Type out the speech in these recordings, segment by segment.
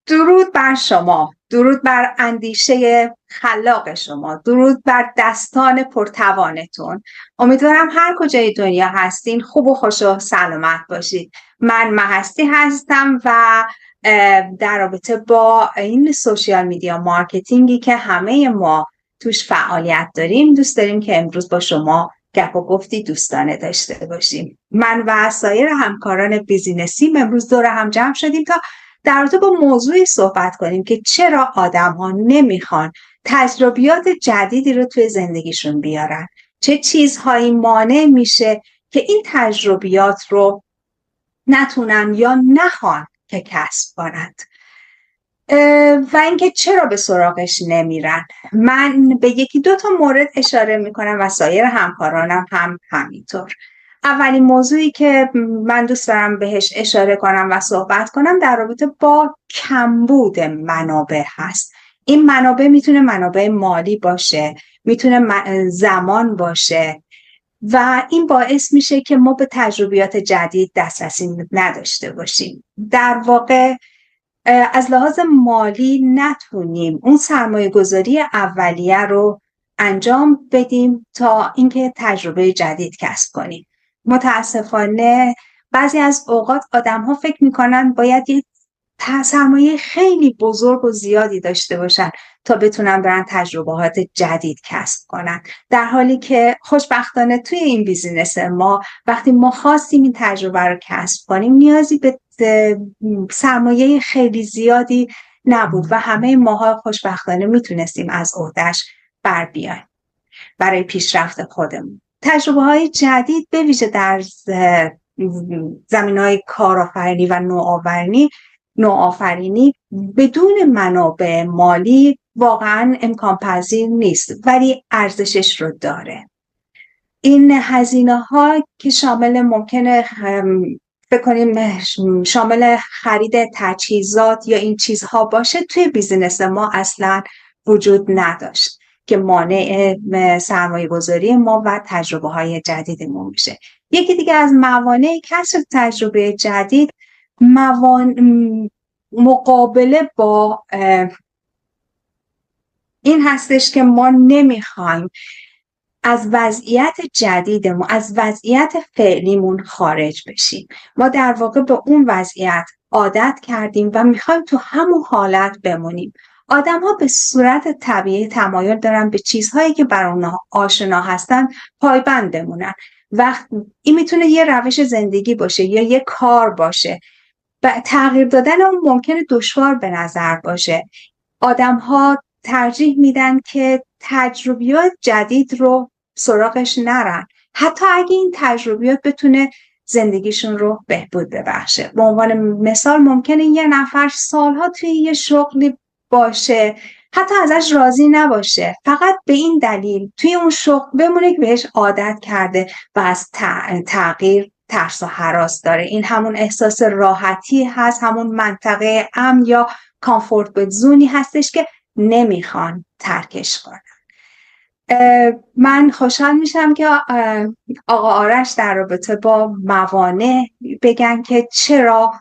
درود بر شما، درود بر اندیشه خلاق شما، درود بر دستان پرتوانتون. امیدوارم هر کجای دنیا هستین خوب و خوش و سلامت باشید. من مهستی هستم و در رابطه با این سوشیال میدیا مارکتینگی که همه ما توش فعالیت داریم، دوست داریم که امروز با شما گپ و گفتی دوستانه داشته باشیم. من و سایر همکاران بیزینسی امروز دور هم جمع شدیم تا در رابطه با موضوعی صحبت کنیم که چرا آدم‌ها نمیخوان تجربیات جدیدی رو توی زندگیشون بیارن، چه چیزهایی مانع میشه که این تجربیات رو نتونن یا نخوان که کسب کنند و اینکه چرا به سراغش نمیرن. من به یکی دو تا مورد اشاره میکنم و سایر همکارانم هم همینطور. اولین موضوعی که من دوست دارم بهش اشاره کنم و صحبت کنم در رابطه با کمبود منابع هست. این منابع میتونه منابع مالی باشه، میتونه زمان باشه و این باعث میشه که ما به تجربیات جدید دسترسی نداشته باشیم. در واقع از لحاظ مالی نتونیم اون سرمایه گذاری اولیه رو انجام بدیم تا اینکه تجربه جدید کسب کنیم. متاسفانه بعضی از اوقات آدم‌ها فکر میکنن باید یه سرمایه خیلی بزرگ و زیادی داشته باشن تا بتونن برن تجربهات جدید کسب کنن، در حالی که خوشبختانه توی این بیزینس ما وقتی ما خواستیم این تجربه رو کسب کنیم نیازی به سرمایه خیلی زیادی نبود و همه ماها خوشبختانه میتونستیم از عهده‌اش بر بیایم برای پیشرفت خودمون. تجربه های جدید به ویژه در زمینه‌های کارآفرینی و نوآفرینی بدون منابع مالی واقعا امکان پذیر نیست، ولی ارزشش رو داره. این هزینه ها که ممکنه فکر کنیم شامل خرید تجهیزات یا این چیزها باشه، توی بیزینس ما اصلا وجود نداشت که مانع سرمایه گذاری ما و تجربه های جدیدمون میشه. یکی دیگه از موانع کسب تجربه جدید مقابله با این هستش که ما نمیخوایم از وضعیت جدیدمون، از وضعیت فعلیمون خارج بشیم. ما در واقع به اون وضعیت عادت کردیم و میخوایم تو همون حالت بمونیم. آدم ها به صورت طبیعی تمایل دارن به چیزهایی که بر اونها آشنا هستن پایبند بمونن. این میتونه یه روش زندگی باشه یا یه کار باشه. تغییر دادن اون ممکنه دشوار به نظر باشه. آدم ها ترجیح میدن که تجربیات جدید رو سراغش نرن، حتی اگه این تجربیات بتونه زندگیشون رو بهبود ببخشه. به عنوان مثال ممکنه یه نفر سالها توی یه شغلی باشه، حتی ازش راضی نباشه، فقط به این دلیل توی اون شغل بمونه که بهش عادت کرده و از تغییر ترس و هراس داره. این همون احساس راحتی هست، همون منطقه امن یا کامفورت زونی هستش که نمیخوان ترکش کنن. من خوشحال میشم که آقا آرش در رابطه با موانع بگن که چرا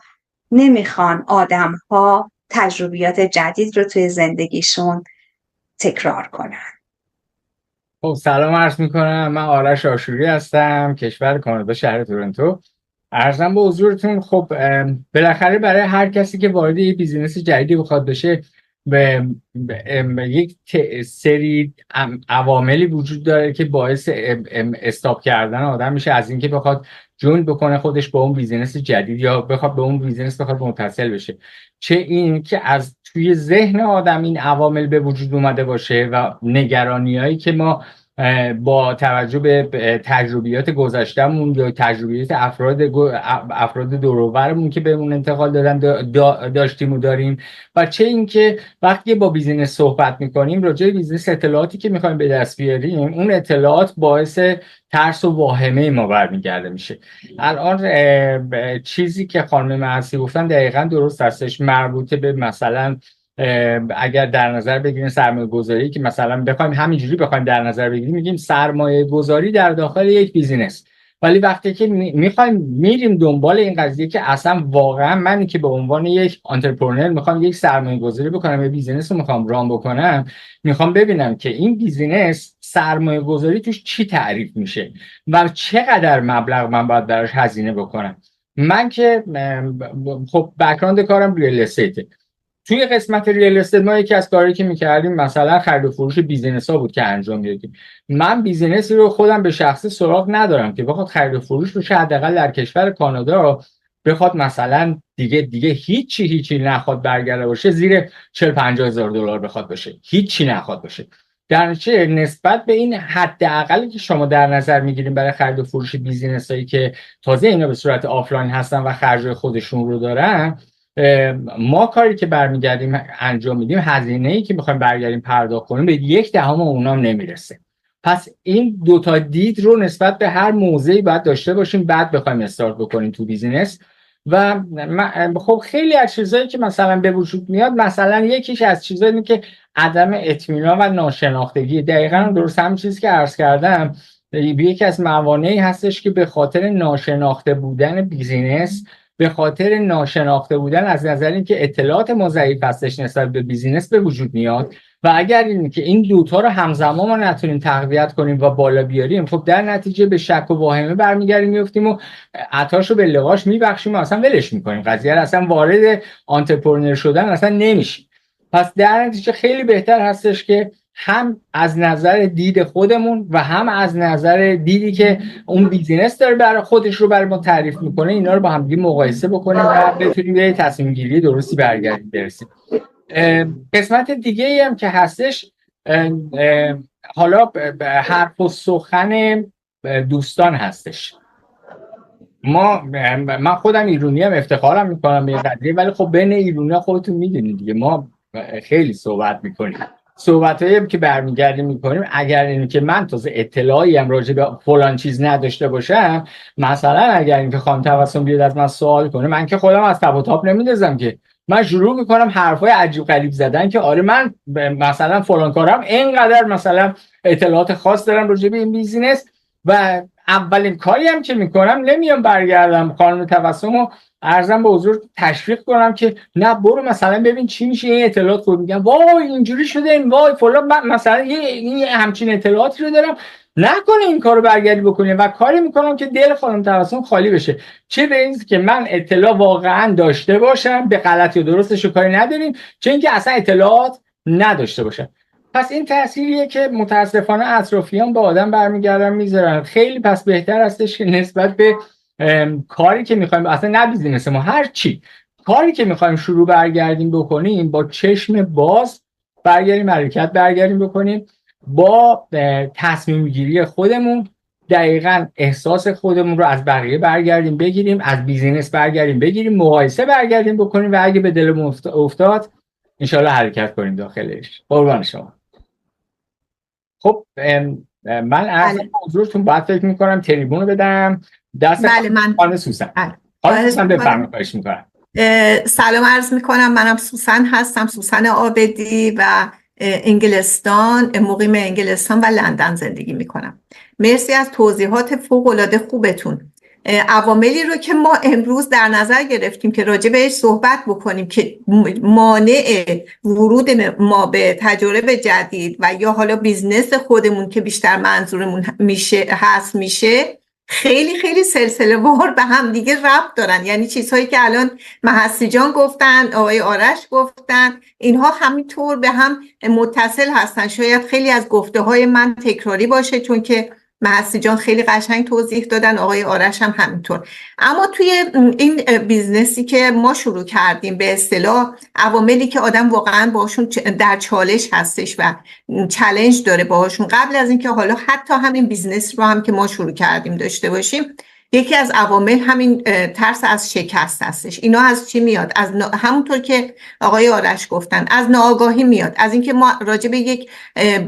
نمیخوان آدم ها تجربیات جدید رو توی زندگیشون تکرار کنن. خب سلام عرض میکنم. من آرش آشوری هستم، کشور کانادا، شهر تورنتو. عرضم به حضورتون. خب بالاخره برای هر کسی که وارد یه بیزینس جدیدی بخواد بشه به یک سری عواملی وجود داره که باعث استاپ کردن آدم میشه از اینکه بخواد جوین بکنه خودش با اون بیزینس جدید یا بخواد به اون بیزینس متصل بشه. چه این که از توی ذهن آدم این عوامل به وجود اومده باشه و نگرانیایی که ما با توجه به تجربیات گذشتهمون یا تجربیات افراد دور و برمون که بهمون انتقال دادن داشتیم و داریم، و چه اینکه وقتی با بیزینس صحبت میکنیم راجع به بیزینس اطلاعاتی که میخوایم به دست بیاریم، اون اطلاعات باعث ترس و واهمه ما برمیگرده میشه. الان چیزی که خانم مهستی گفتن دقیقاً درست هستش، مربوطه به مثلا اگر در نظر بگیریم سرمایه گذاری که مثلا بخوایم همینجوری بخوایم در نظر بگیریم، میگیم سرمایه گذاری در داخل یک بیزینس ولی وقتی که میخوایم میریم دنبال این قضیه که اصلا واقعا منی که به عنوان یک آنترپرنور میخوام یک سرمایه گذاری بکنم، یه بیزینس رو میخوام ران بکنم، میخوام ببینم که این بیزینس سرمایه گذاری توش چی تعریف میشه و چقدر مبلغ من باید براش هزینه بکنم. من که خب بک‌گراند کارم ریل استیته. توی قسمت ریل استیت ما یکی از کاری که میکردیم مثلا خرید و فروش بیزینس ها بود که انجام میدادیم. من بیزینسی رو خودم به شخصه سراغ ندارم که بخواد خرید و فروش بشه، حداقل در کشور کانادا بخواد مثلا دیگه هیچی نخواد برگرده باشه، زیر 40-50 هزار دلار بخواد باشه، هیچی نخواد باشه. در نتیجه نسبت به این حداقلی که شما در نظر میگیریم برای خرید و فروش بیزینس هایی که تازه اینا به صورت آفلاین هستن و خرج خودشون رو دارن، ما کاری که برمیگردیم انجام میدیم، هزینه‌ای که میخوایم برگردیم پرداخت کنیم به 1/10 اونام نمیرسه. پس این دوتا دید رو نسبت به هر موضعی باید داشته باشیم بعد بخوایم استارت بکنیم تو بیزینس. و خب خیلی از چیزایی که مثلا به وجود میاد، مثلا یکیش از چیزایی اینه که عدم اطمینان و ناشناختگی. دقیقاً درست همین چیزی که عرض کردم، یکی از موانعی هستش که به خاطر ناشناخته بودن بیزینس، به خاطر ناشناخته بودن از نظر اینکه اطلاعات ما ضعیف هستش نسبت به بیزینس به وجود میاد. و اگر این که این دوتا رو همزمان ما نتونیم تقویت کنیم و بالا بیاریم، خب در نتیجه به شک و واهمه برمیگردیم میفتیم و عطاشو به لقاش میبخشیم و اصلا ولش میکنیم، قضیه رو اصلا وارد آنترپرنور شدن اصلا نمیشیم. پس در نتیجه خیلی بهتر هستش که هم از نظر دید خودمون و هم از نظر دیدی که اون بیزینس داره برای خودش رو برای ما تعریف میکنه، اینا رو با هم دیگه مقایسه بکنیم و بتونیم به تصمیم گیری درستی برسیم. قسمت دیگه ای هم که هستش، حالا حرف و سخن دوستان هستش. من خودم ایرانی هم، افتخارم میکنم به قضیه، ولی خب بین ایرانی ها خودتون میدونید دیگه، ما خیلی صحبت میکنیم. صحبتایی که برمیگردیم میکنیم، اگر اینه که من تازه اطلاعی هم راجع به فلان چیز نداشته باشم، مثلا اگر اینکه خانم توسم بیاد از من سوال کنه، من که خودم از تپ و تاپ نمیندازم که، من شروع میکنم حرفای عجیب غریب زدن که آره من مثلا فلان کارم، اینقدر مثلا اطلاعات خاص دارم راجع به این بیزینس. و اولین کاری هم که میکنم نمیام برگردم خانم توسمو عرضم به حضور تشویق کنم که نه برو مثلا ببین چی میشه این اطلاعات، خود میگم وای اینجوری شده، این وای فلان، مثلا این همچین اطلاعاتی رو دارم، نکنه این کارو برگردی بکنی. و کاری میکنم که دل خانم توسم خالی بشه، چه به این که من اطلاع واقعا داشته باشم، به غلطی و درستش کاری نداریم، چه اینکه اصلا اطلاعات نداشته باشم. پس این تأثیریه که متاسفانه اطرافیان با آدم برمیگردن میذارن. خیلی پس بهتر هستش که نسبت به کاری که میخوایم، اصلا نه بیزینس ما، هر چی کاری که میخوایم شروع برگردیم بکنیم، با چشم باز برگردیم حرکت برگردیم بکنیم، با تصمیم گیری خودمون دقیقاً احساس خودمون رو از بقیه برگردیم بگیریم، از بیزینس برگردیم بگیریم، مقایسه برگردیم بکنیم و اگه به دلمون افتاد انشالله حرکت کنیم داخلش. قربان شما. خب من از حضورتون باید فکر میکنم تریبون رو بدم دست خانم سوسن. خانم سوسن بفرمایید، خواهش میکنم. سلام عرض میکنم، منم سوسن هستم، سوسن عابدی و انگلستان، مقیم انگلستان و لندن زندگی میکنم. مرسی از توضیحات فوق العاده خوبتون. عواملی رو که ما امروز در نظر گرفتیم که راجع بهش صحبت بکنیم که مانع ورود ما به تجربه جدید و یا حالا بیزنس خودمون که بیشتر منظورمون میشه خیلی خیلی سلسله وار به هم دیگه ربط دارن. یعنی چیزهایی که الان محسی جان گفتن، آقای آرش گفتن، اینها همینطور به هم متصل هستن. شاید خیلی از گفته های من تکراری باشه چون که محسی جان خیلی قشنگ توضیح دادن، آقای آرش هم همینطور. اما توی این بیزنسی که ما شروع کردیم، به اصطلاح عواملی که آدم واقعا باشون در چالش هستش و چالش داره باهاشون، قبل از اینکه حالا حتی همین بیزنس رو هم که ما شروع کردیم داشته باشیم، یکی از عوامل همین ترس از شکست هستش. اینا از چی میاد؟ از همونطور که آقای آرش گفتن، از ناآگاهی میاد، از اینکه ما راجع به یک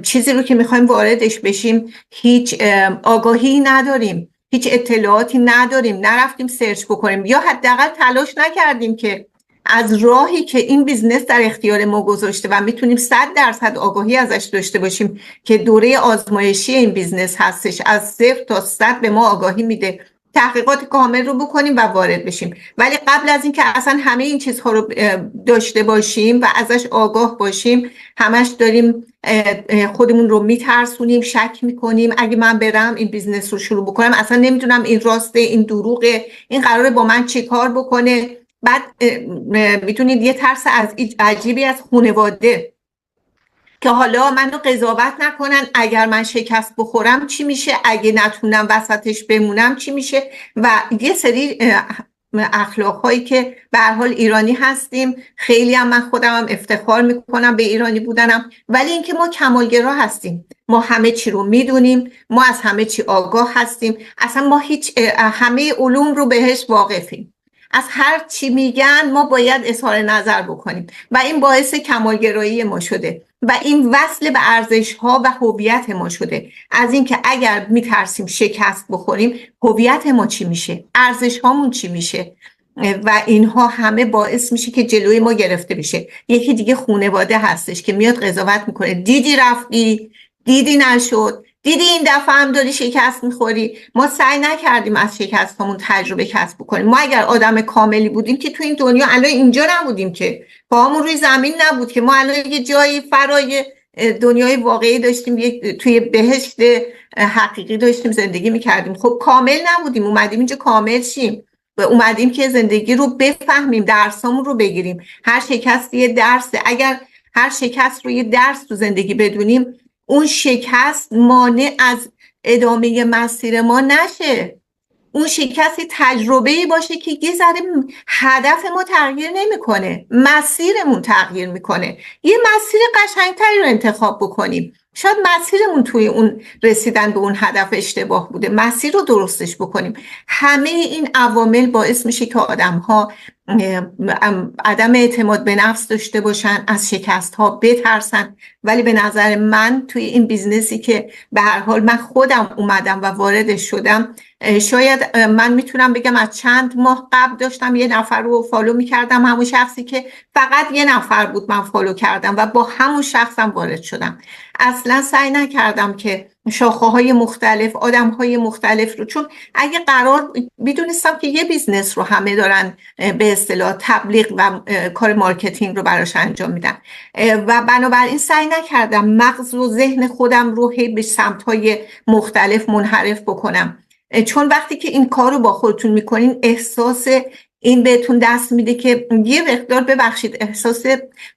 چیزی رو که میخوایم واردش بشیم هیچ آگاهی نداریم، هیچ اطلاعاتی نداریم، نرفتیم سرچ بکنیم یا حداقل تلاش نکردیم که از راهی که این بیزنس در اختیار ما گذاشته و میتونیم 100% آگاهی ازش داشته باشیم که دوره آزمایشی این بیزنس هستش، از 0 تا 100 به ما آگاهی میده، تحقیقات کامل رو بکنیم و وارد بشیم. ولی قبل از اینکه اصلا همه این چیزها رو داشته باشیم و ازش آگاه باشیم، همش داریم خودمون رو میترسونیم، شک میکنیم اگه من برم این بیزنس رو شروع بکنم اصلا نمیدونم این راسته، این دروغه، این قراره با من چی کار بکنه. بعد میتونید یه ترس از عجیبی از خانواده که حالا منو قضاوت نکنن اگر من شکست بخورم چی میشه، اگه نتونم وسطش بمونم چی میشه، و یه سری اخلاقهایی که به هر حال ایرانی هستیم، خیلی هم من خودم هم افتخار میکنم به ایرانی بودنم، ولی اینکه ما کمالگرا هستیم، ما همه چی رو میدونیم، ما از همه چی آگاه هستیم، اصلا ما همه علوم رو بهش واقفیم، از هر چی میگن ما باید اظهار نظر بکنیم و این باعث کمالگرایی ما شده و این وصل به ارزش‌ها و هویت ما شده. از اینکه اگر میترسیم شکست بخوریم هویت ما چی میشه، ارزش‌هامون چی میشه، و اینها همه باعث میشه که جلوی ما گرفته بشه. یکی دیگه خانواده هستش که میاد قضاوت میکنه، دیدی رفتی، دیدی نشد، دیدی این دفعه هم داری شکست میخوری. ما سعی نکردیم از شکست همون تجربه کسب بکنیم. ما اگر آدم کاملی بودیم که تو این دنیا الان اینجا نبودیم، که پاهامون روی زمین نبود، که ما الان یه جایی فرای دنیای واقعی داشتیم، توی بهشت حقیقی داشتیم زندگی میکردیم. خب کامل نبودیم، اومدیم اینجا کامل شیم و اومدیم که زندگی رو بفهمیم، درسامون رو بگیریم. هر شکست یه درسه. اگر هر شکست رو یه درس تو زندگی بدونیم، اون شکست مانع از ادامه مسیر ما نشه. اون شکست تجربه‌ای باشه که یه ذره هدف ما تغییر نمی‌کنه، مسیرمون تغییر می‌کنه. یه مسیر قشنگتری رو انتخاب بکنیم. شاید مسیرمون توی اون رسیدن به اون هدف اشتباه بوده، مسیر رو درستش بکنیم. همه این عوامل باعث میشه که آدم‌ها عدم اعتماد به نفس داشته باشن، از شکست‌ها بترسن. ولی به نظر من توی این بیزنسی که به هر حال من خودم اومدم و واردش شدم، شاید من میتونم بگم از چند ماه قبل داشتم یه نفر رو فالو میکردم، همون شخصی که فقط یه نفر بود من فالو کردم و با همون شخصم وارد شدم. اصلا سعی نکردم که شاخه‌های مختلف، آدم‌های مختلف رو، چون اگه قرار میدونستم که یه بیزنس رو همه دارن به اصطلاح تبلیغ و کار مارکتینگ رو براش انجام میدن و بنابراین سعی نکردم مغز و ذهن خودم رو به سمت‌های مختلف منحرف بکنم، چون وقتی که این کار رو با خودتون میکنین احساس این بهتون دست میده که یه مقدار، ببخشید، احساس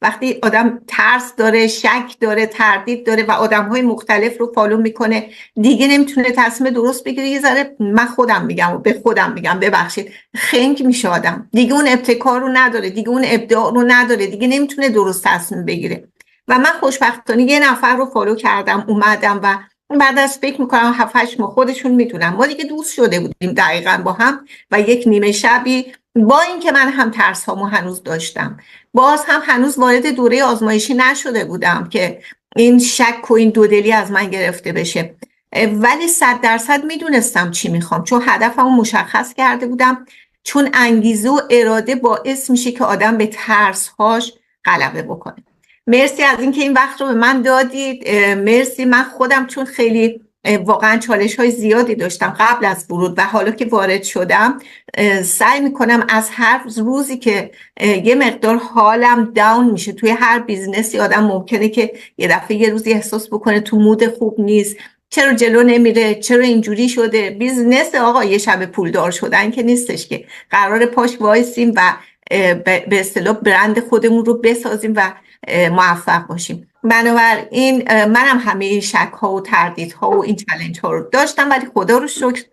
وقتی آدم ترس داره، شک داره، تردید داره و آدم‌های مختلف رو فالو میکنه، دیگه نمیتونه تصمیم درست بگیره. یه ذره من خودم میگم و به خودم میگم ببخشید، خنگ میشه آدم، دیگه اون ابتکار رو نداره، دیگه اون ابداع رو نداره، دیگه نمیتونه درست تصمیم بگیره. و من خوشبختانه یه نفر رو فالو کردم، اومدم و بعد از فکر میکنم 7-8 ماه، خودشون میدونم، ما دیگه دوست شده بودیم دقیقاً با هم و یک نیمه شبی، با اینکه من هم ترس هامو هنوز داشتم، باز هم هنوز وارد دوره آزمایشی نشده بودم که این شک و این دودلی از من گرفته بشه، ولی 100% میدونستم چی میخوام، چون هدفمو مشخص کرده بودم، چون انگیزه و اراده باعث میشه که آدم به ترس هاش غلبه بکنه. مرسی از اینکه این وقت رو به من دادید. مرسی. من خودم چون خیلی واقعا چالش های زیادی داشتم قبل از ورود و حالا که وارد شدم، سعی میکنم از هر روزی که یه مقدار حالم داون میشه توی هر بیزنسی، آدم ممکنه که یه دفعه یه روزی احساس بکنه تو مود خوب نیست، چرا جلو نمیره، چرا اینجوری شده. بیزنس آقا یه شب پولدار شدن که نیستش، که قرار پاش وایسیم و به اصطلاح برند خودمون رو بسازیم و موفق باشیم. بنابراین منم همه این شک ها و تردید ها و این چالش ها رو داشتم، ولی خدا رو شکر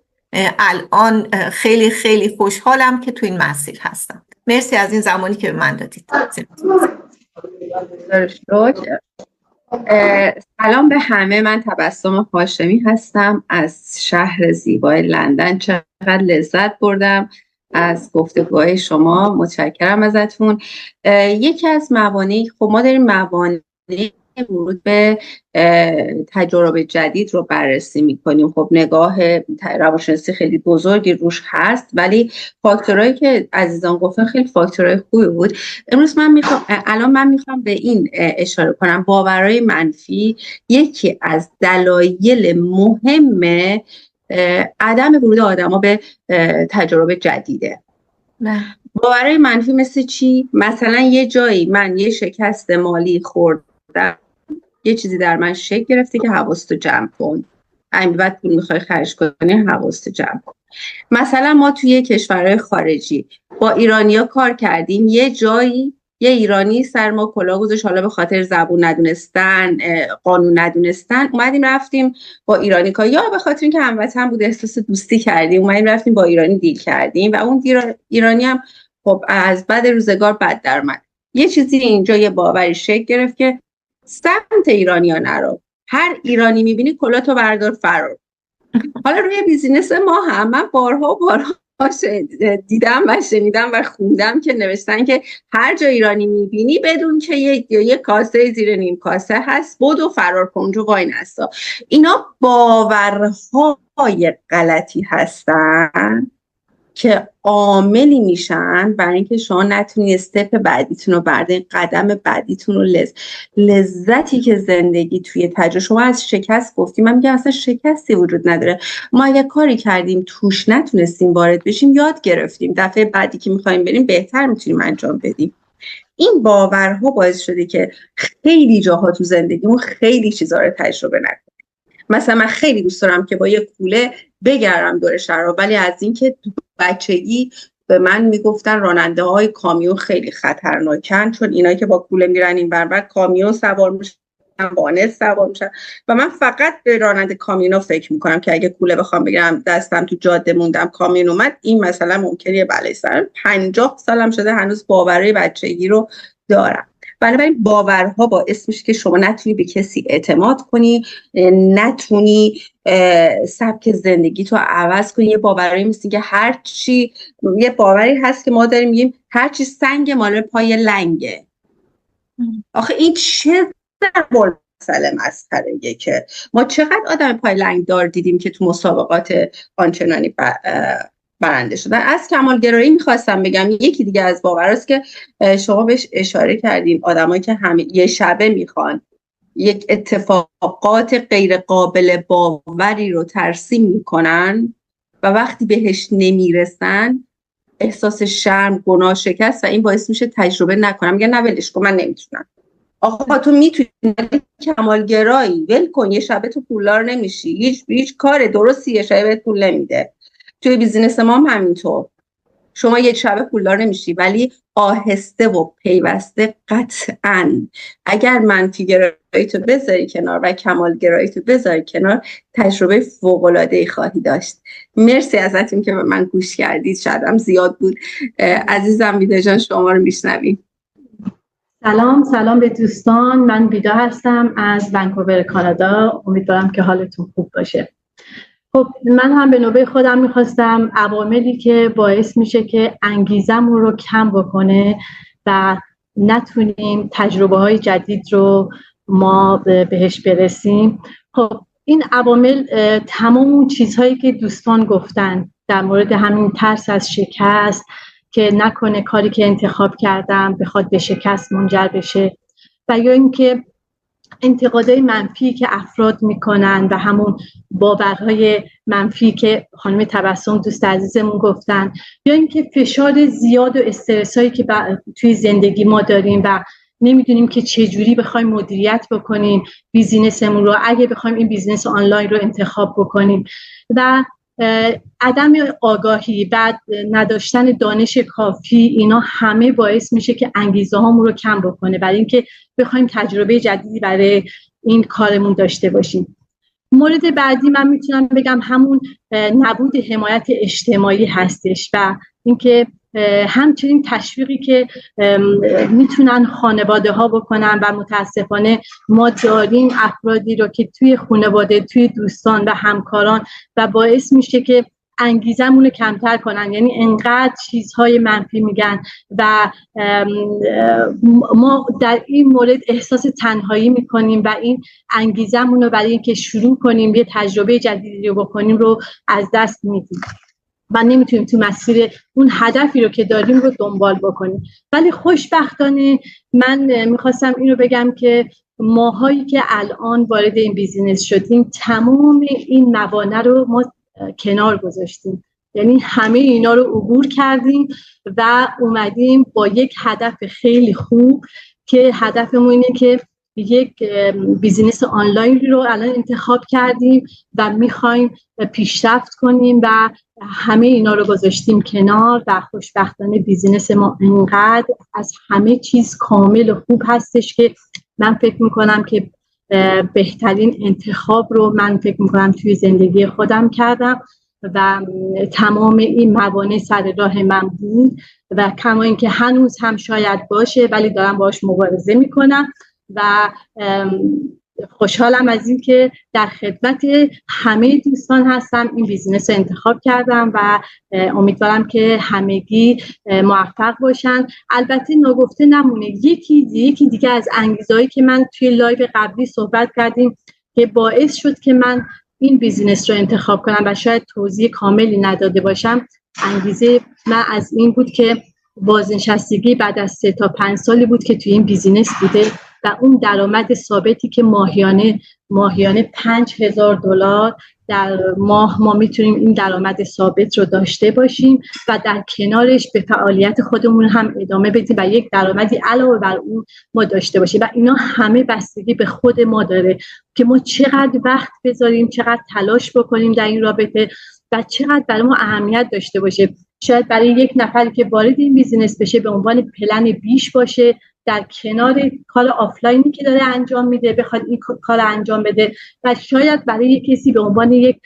الان خیلی خیلی خوشحالم که تو این مسیر هستم. مرسی از این زمانی که به من دادید. سلام به همه، من تبسم هاشمی هستم از شهر زیبای لندن. چقدر لذت بردم از گفتگوهای شما، متشکرم ازتون. یکی از موانعی، خب ما داریم موانع ورود به تجربه جدید رو بررسی میکنیم. خب نگاه روانشناسی خیلی بزرگی روش هست، ولی فاکتورهایی که عزیزان گفتن خیلی فاکتورهای خوبی بود. امروز من میخوام به این اشاره کنم، باورهای منفی یکی از دلایل مهم عدم ورود آدما به تجربه جدیده. باورهای منفی مثل چی؟ مثلا یه جایی من یه شکست مالی خوردم، یه چیزی در من شکل گرفته که حواستو جمع کن، همین بعد پول میخوای خرج کنی حواستو جمع کن. مثلا ما توی کشورهای خارجی با ایرانیا کار کردیم، یه جایی یه ایرانی سر ما کلاه گذاشت، حالا به خاطر زبون ندونستن، قانون ندونستن، اومدیم رفتیم با ایرانی کار، یا به خاطر اینکه هموطن بود احساس دوستی کردیم اومدیم رفتیم با ایرانی دیل کردیم و اون ایرانی هم خب از بعد روزگار بد در اومد. یه چیزی اینجا یه باوری شکل گرفت که سمت ایرانیا نرو، هر ایرانی میبینی کلاتو بردار فرار. حالا روی بیزینس ما هم من بارها دیدم و شنیدم و خوندم که نوشتن که هر جا ایرانی میبینی بدون که یه کاسه زیر نیم کاسه هست بدو فرار کن جو وای نستا. اینا باورهای غلطی هستن که عاملی میشن برای اینکه شما نتونی استپ بعدیتون رو بردارین، قدم بعدیتون رو لذتی که زندگی توی تجربه. شما از شکست گفتیم، من میگم اصلا شکستی وجود نداره. ما اگه کاری کردیم توش نتونستیم وارد بشیم یاد گرفتیم، دفعه بعدی که میخوایم بریم بهتر میتونیم انجام بدیم. این باورها باعث شده که خیلی جاها تو زندگیمون خیلی چیزا رو تجربه نکنیم. مثلا من خیلی دوست دارم که با یه کوله بگردم دور شهر، ولی از اینکه تو بچگی به من میگفتن راننده های کامیون خیلی خطرناکن، چون اینایی که با کوله میرن این برابر کامیون سوار میشن، وانت سوار میشن و من فقط به راننده کامیونا فکر میکنم که اگه کوله بخوام بگیرم دستم تو جاده موندم کامیون اومد این مثلا ممکنه بلای سرم. 50 سالم شده هنوز باورهای بچگی رو دارم. بنابراین باورها باعث میشه که شما نتونی به کسی اعتماد کنی، نتونی سبک زندگی تو عوض کنی. یه باوری مثل که هر چی، یه باوری هست که ما داریم میگیم هر چی سنگ مال پای لنگه. آخه این چه ضرب مسئله مسخره‌ایه که ما چقدر آدم پای لنگ دار دیدیم که تو مسابقات آنچنانی برنده شدن. از کمالگرایی میخواستم بگم یکی دیگه از باوراست که شما بهش اشاره کردیم، آدمایی که همه یه شبه میخوان یک اتفاقات غیر قابل باوری رو ترسیم میکنن و وقتی بهش نمیرسن احساس شرم، گناه، شکست و این باعث میشه تجربه نکنم، میگن نه ولش کن من نمیتونم. آقا تو میتونی، کمالگرایی، ول کن، یه شبه تو پولدار نمیشی، هیچ کار درستی یه شبه پول نمیده. توی بیزینس ما هم همینطور، شما یک شبه پولدار نمیشی، ولی آهسته و پیوسته قطعاً اگر منفی گرایی تو بذاری کنار و کمال گرایی تو بذاری کنار تجربه فوق‌العاده‌ای خواهی داشت. مرسی ازتون که به من گوش کردید، شایدم زیاد بود. عزیزم ویدا جان شما رو میشنویم. سلام به دوستان، من ویدا هستم از ونکوور کانادا. امیدوارم که حالتون خوب باشه. خب من هم به نوبه خودم میخواستم عواملی که باعث میشه که انگیزمون رو کم بکنه و نتونیم تجربه های جدید رو ما بهش برسیم. خب این عوامل تمام اون چیزهایی که دوستان گفتن در مورد همین ترس از شکست، که نکنه کاری که انتخاب کردم بخواد به شکست منجر بشه، و یا اینکه انتقادهای منفی که افراد میکنن و همون باورهای منفی که خانم تبسم دوست عزیزمون گفتن، یا اینکه فشار زیاد و استرس هایی که توی زندگی ما داریم و نمیدونیم که چجوری بخوایم مدیریت بکنیم بیزینسمون رو، اگه بخوایم این بیزینس آنلاین رو انتخاب بکنیم، و عدم آگاهی و نداشتن دانش کافی، اینا همه باعث میشه که انگیزه هامون رو کم بکنه برای اینکه بخوایم تجربه جدیدی برای این کارمون داشته باشیم. مورد بعدی من میتونم بگم همون نبود حمایت اجتماعی هستش و اینکه همچنین تشویقی که میتونن خانواده ها بکنن و متاسفانه ما داریم افرادی رو که توی خانواده، توی دوستان و همکاران، و باعث میشه که انگیزمون رو کمتر کنن. یعنی انقدر چیزهای منفی میگن و ما در این مورد احساس تنهایی میکنیم و این انگیزمون رو برای اینکه شروع کنیم یه تجربه جدیدی رو بکنیم رو از دست میدیم و نمیتونیم تو مسیر اون هدفی رو که داریم رو دنبال بکنیم. ولی خوشبختانه من میخواستم این رو بگم که ماهایی که الان وارد این بیزینس شدیم تمام این موانع رو ما کنار گذاشتیم، یعنی همه اینا رو عبور کردیم و اومدیم با یک هدف خیلی خوب که هدفمون اینه که یک بیزینس آنلاین رو الان انتخاب کردیم و میخوایم پیشرفت کنیم و همه اینا رو گذاشتیم کنار و خوشبختانه بیزینس ما انقدر از همه چیز کامل و خوب هستش که من فکر میکنم که بهترین انتخاب رو من فکر میکنم توی زندگی خودم کردم و تمام این موانع سر راه من بود و کما اینکه هنوز هم شاید باشه ولی دارم باهاش مبارزه میکنم و خوشحالم از این که در خدمت همه دوستان هستم. این بیزینس رو انتخاب کردم و امیدوارم که همگی موفق باشن. البته نگفته نمونه یکی دیگه از انگیزهایی که من توی لایو قبلی صحبت کردیم که باعث شد که من این بیزینس رو انتخاب کنم و شاید توضیح کاملی نداده باشم، انگیزه من از این بود که بازنشستگی بعد از 3 تا 5 سالی بود که توی این بیزینس بوده و اون درآمد ثابتی که ماهیانه $5,000 در ماه ما میتونیم این درآمد ثابت رو داشته باشیم و در کنارش به فعالیت خودمون هم ادامه بدیم و یک درآمدی علاوه بر اون ما داشته باشیم و اینا همه بستگی به خود ما داره که ما چقدر وقت بذاریم، چقدر تلاش بکنیم در این رابطه و چقدر برای ما اهمیت داشته باشه. شاید برای یک نفری که وارد این بیزینس بشه به عنوان پلن بیش باشه، در کنار کار آفلاینی که داره انجام میده بخواد این کار انجام بده و شاید برای یک کسی به عنوان یک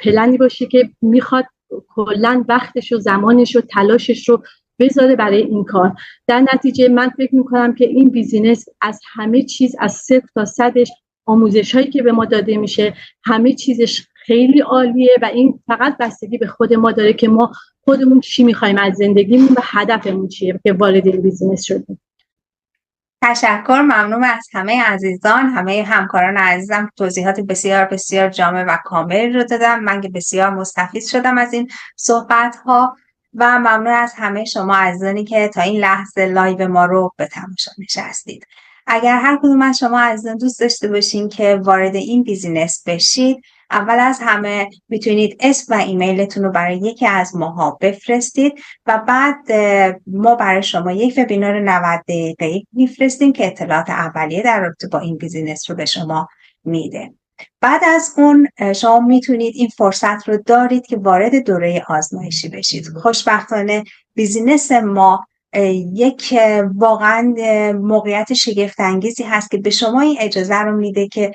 پلنی باشه که میخواد کلا وقتش و زمانش و تلاشش رو بذاره برای این کار. در نتیجه من فکر میکنم که این بیزینس از همه چیز، از 0 تا 100ش، آموزش هایی که به ما داده میشه همه چیزش خیلی عالیه و این فقط بستگی به خود ما داره که ما خودمون چی میخوایم از زندگیمون و هدفمون چیه که وارد این بیزینس شدیم. تشکر، ممنون از همه عزیزان، همه همکاران عزیزم. توضیحات بسیار بسیار جامع و کامل رو دادم. من که بسیار مستفید شدم از این صحبت ها و ممنون از همه شما عزیزانی که تا این لحظه لایو ما رو به تماشا نشستید. اگر هر کدوم از شما عزیزان دوست داشته باشین که وارد این بیزینس بشید، اول از همه میتونید اسم و ایمیلتون رو برای یکی از ماها بفرستید و بعد ما برای شما یک وبینار 90 دقیقه‌ای میفرستیم که اطلاعات اولیه در رابطه با این بیزینس رو به شما میده. بعد از اون شما میتونید این فرصت رو دارید که وارد دوره آزمایشی بشید. خوشبختانه بیزینس ما یک واقعا موقعیت شگفت انگیزی هست که به شما این اجازه رو میده که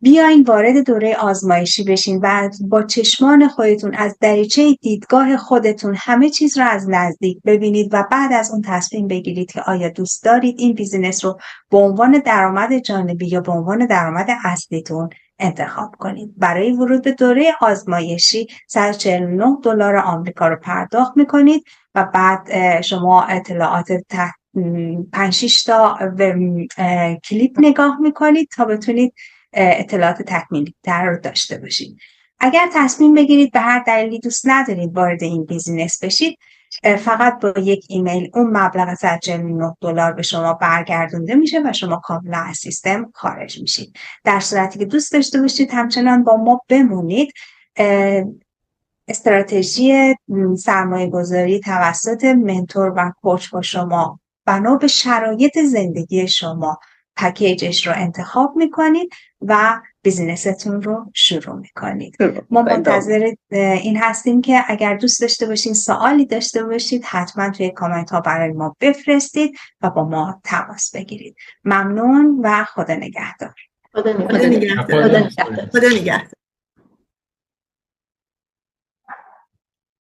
بیاین وارد دوره آزمایشی بشین و با چشمان خودتون از دریچه دیدگاه خودتون همه چیز رو از نزدیک ببینید و بعد از اون تصمیم بگیرید که آیا دوست دارید این بیزینس رو به عنوان درآمد جانبی یا به عنوان درآمد اصلیتون انتخاب کنید. برای ورود به دوره آزمایشی $149 آمریکا رو پرداخت میکنید و بعد شما اطلاعات 5-6 تا کلیپ نگاه میکنید تا بتونید اطلاعات تکمیلی تر رو داشته باشید. اگر تصمیم بگیرید به هر دلیلی دوست ندارید وارد این بیزینس بشید، فقط با یک ایمیل اون مبلغ $149 به شما برگردونده میشه و شما کاملا از سیستم خارج میشید. در صورتی که دوست داشته باشید همچنان با ما بمونید، استراتژی سرمایه گذاری توسط منتور و کوچ با شما بنا به شرایط زندگی شما پکیجش رو انتخاب میکنید و بیزینستون رو شروع میکنید. ما منتظر این هستیم که اگر دوست داشته باشین، سوالی داشته باشید، حتما توی کامنت ها برای ما بفرستید و با ما تماس بگیرید. ممنون و خدا نگهدار. خدا نگهدار.